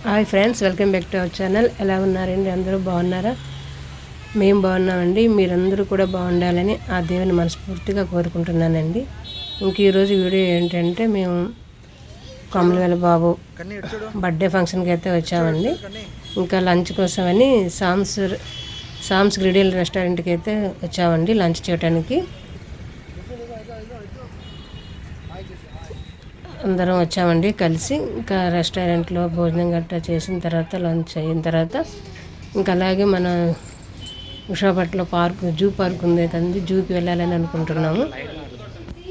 Hi friends, welcome back to our channel. ఎలా ఉన్నారండి? అందరూ బాగున్నారా? మేము బాగున్నామండి. మీరందరూ కూడా బాగుండాలని ఆ దేవుని మనస్ఫూర్తిగా కోరుకుంటున్నానండి. ఇంక ఈరోజు వీడియో ఏంటంటే, మేము కొమలవేల బాబు బర్త్డే ఫంక్షన్కి అయితే వచ్చామండి. ఇంకా లంచ్ కోసమని సామ్స్ గ్రిడియల్ రెస్టారెంట్కి అయితే వచ్చామండి లంచ్ చేయడానికి. అందరం వచ్చామండి కలిసి. ఇంకా రెస్టారెంట్లో భోజనం గట్రా చేసిన తర్వాత, లంచ్ అయిన తర్వాత ఇంకా అలాగే మన విశాఖపట్నంలో జూ పార్క్ ఉంది కదండి, జూకి వెళ్ళాలని అనుకుంటున్నాము.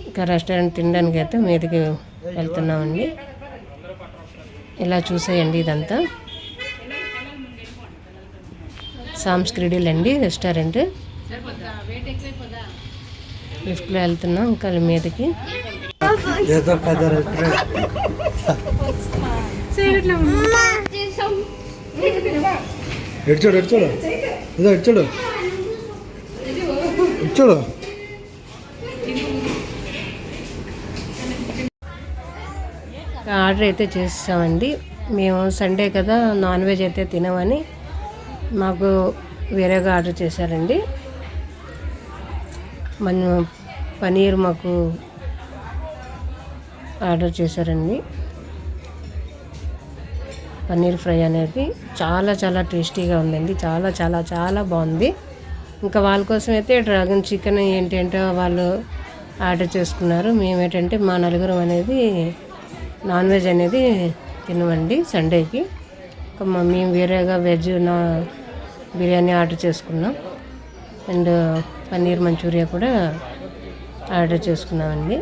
ఇంకా రెస్టారెంట్ తినడానికి అయితే మీదకి వెళ్తున్నామండి. ఇలా చూసేయండి, ఇదంతా సామ్స్ గ్రిడియల్ అండి రెస్టారెంట్. లిఫ్ట్లో వెళ్తున్నాం ఇంకా మీదకి. ఆర్డర్ అయితే చేసామండి. మేము సండే కదా నాన్ వెజ్ అయితే తినమని మాకు వేరేగా ఆర్డర్ చేశారండి. మన పనీర్ మాకు ఆర్డర్ చేశారండి. పన్నీర్ ఫ్రై అనేది చాలా చాలా టేస్టీగా ఉందండి. చాలా చాలా చాలా బాగుంది. ఇంకా వాళ్ళ కోసం అయితే డ్రాగన్ చికెన్ ఏంటంటే వాళ్ళు ఆర్డర్ చేసుకున్నారు. మేమేంటంటే మా నలుగురం అనేది నాన్ వెజ్ అనేది తినమండి సండేకి. ఇంకా మేము వేరేగా వెజ్ బిర్యానీ ఆర్డర్ చేసుకున్నాం. అండ్ పన్నీర్ మంచూరియా కూడా ఆర్డర్ చేసుకున్నామండి.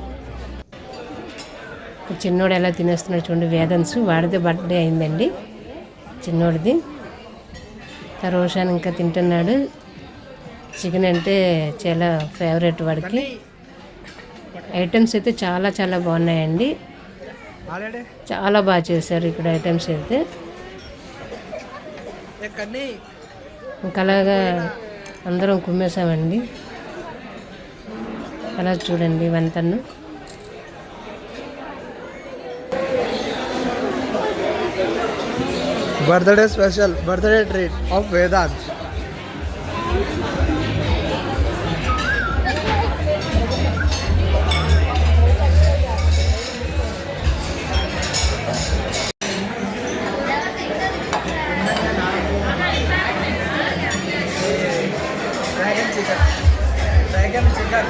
చిన్నోడు ఎలా తినేస్తున్నాడు చూడండి, వేదన్స్. వాడితే బర్త్డే అయిందండి చిన్నోడిది. రోషన్ ఇంకా తింటున్నాడు. చికెన్ అంటే చాలా ఫేవరెట్ వాడికి. ఐటమ్స్ అయితే చాలా చాలా బాగున్నాయండి. చాలా బాగా చేశారు ఇక్కడ ఐటమ్స్ అయితే. ఇంకా అలాగా అందరం కుమ్మేశామండి. అలా చూడండి ఇవంతను. Birthday special, birthday treat of Vedant. Dragon chicken.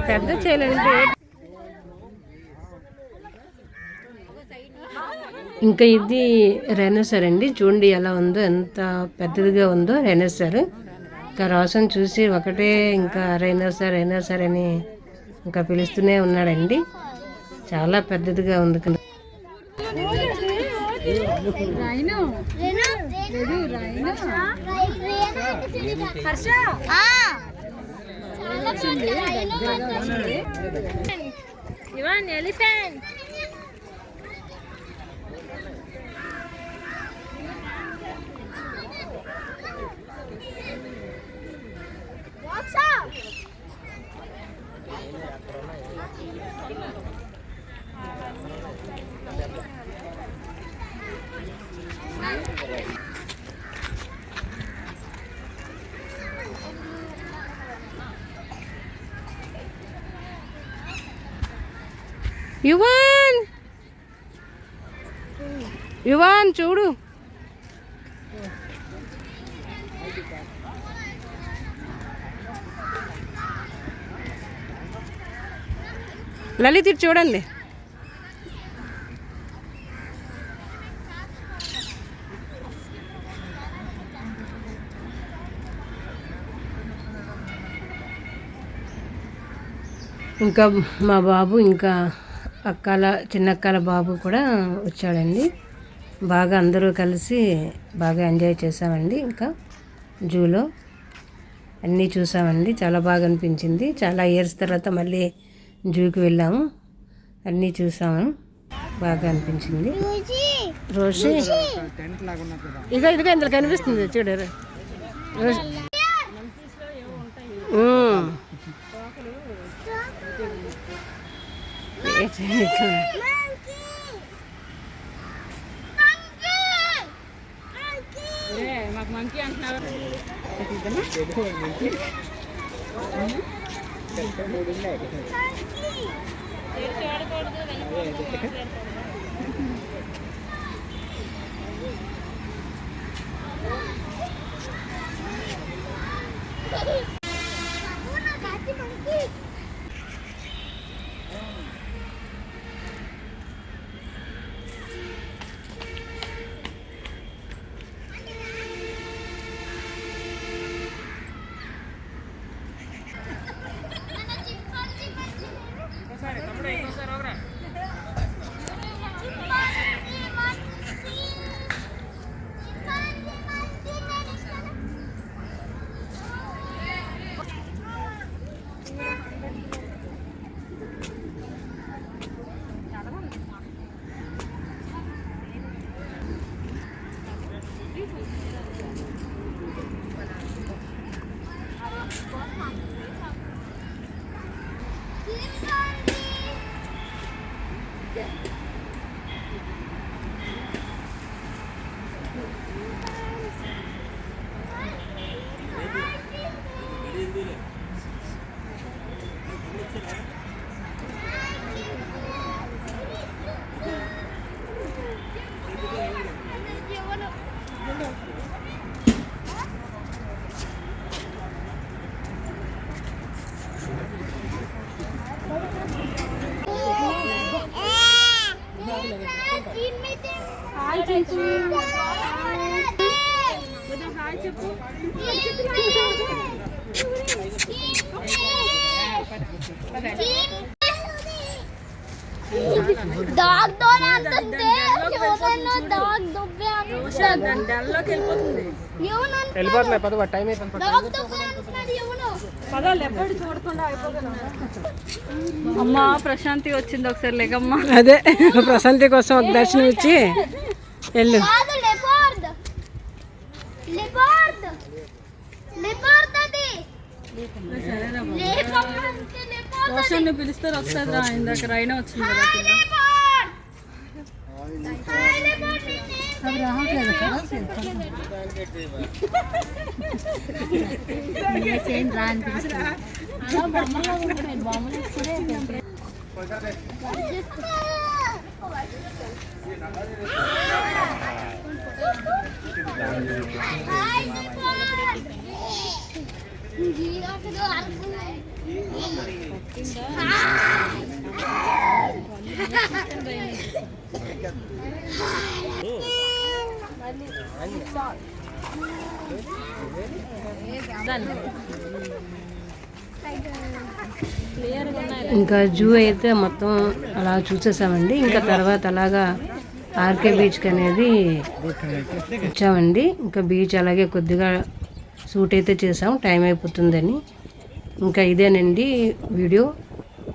పెద్ద చేయలేండి. ఇంకా ఇది రైనోసర్ అండి. చూడండి ఎలా ఉందో, ఎంత పెద్దదిగా ఉందో రైనోసర్. ఇంకా రాసుని చూసి ఒకటే ఇంకా రైనా సార్ అని ఇంకా పిలుస్తూనే ఉన్నాడండి. చాలా పెద్దదిగా ఉంది కదా. యువాన్ చూడు, లలిత్ ఇటు చూడండి. ఇంకా మా బాబు ఇంకా చిన్నక్కల బాబు కూడా వచ్చాడండి. బాగా అందరూ కలిసి బాగా ఎంజాయ్ చేసామండి. ఇంకా జూలో అన్నీ చూసామండి. చాలా బాగా అనిపించింది. చాలా ఇయర్స్ తర్వాత మళ్ళీ జూకి వెళ్ళాము, అన్నీ చూసాము, బాగా అనిపించింది. రోషి ఇదిగో ఇందులో కనిపిస్తుంది చూడరు. మాకు మంకీ అంటున్నారు. అమ్మా ప్రశాంతి వచ్చింది, ఒకసారి లేకమ్మా. అదే ప్రశాంతి కోసం ఒక దర్శనం ఇచ్చి వెళ్ళు. రోషన్ని పిలుస్తారు ఒకసారి రా. ఇందాక రైనా వచ్చింది కదా. అవి రావట్లేదు కదా. రా అనిపిస్తుంది. ఇంకా జూ అయితే మొత్తం అలా చూసేసామండి. ఇంకా తర్వాత అలాగా ఆర్కే బీచ్కి అనేది వచ్చామండి. ఇంకా బీచ్ అలాగే కొద్దిగా షూట్ అయితే చేసాం, టైం అయిపోతుందని. ఇంకా ఇదేనండి వీడియో.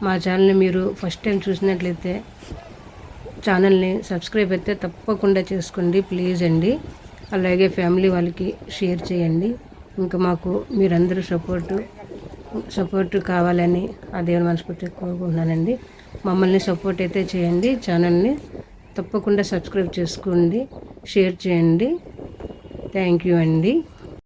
మా ఛానల్ని మీరు ఫస్ట్ టైం చూసినట్లయితే ఛానల్ని సబ్స్క్రైబ్ అయితే తప్పకుండా చేసుకోండి ప్లీజ్ అండి. అలాగే ఫ్యామిలీ వాళ్ళకి షేర్ చేయండి. ఇంకా మాకు మీరందరూ సపోర్ట్ కావాలని ఆ దేవుని మనస్ఫూర్తిగా కోరుకుంటున్నానండి. మమ్మల్ని సపోర్ట్ అయితే చేయండి. ఛానల్ని తప్పకుండా సబ్స్క్రైబ్ చేసుకోండి, షేర్ చేయండి. థ్యాంక్ యూ అండి.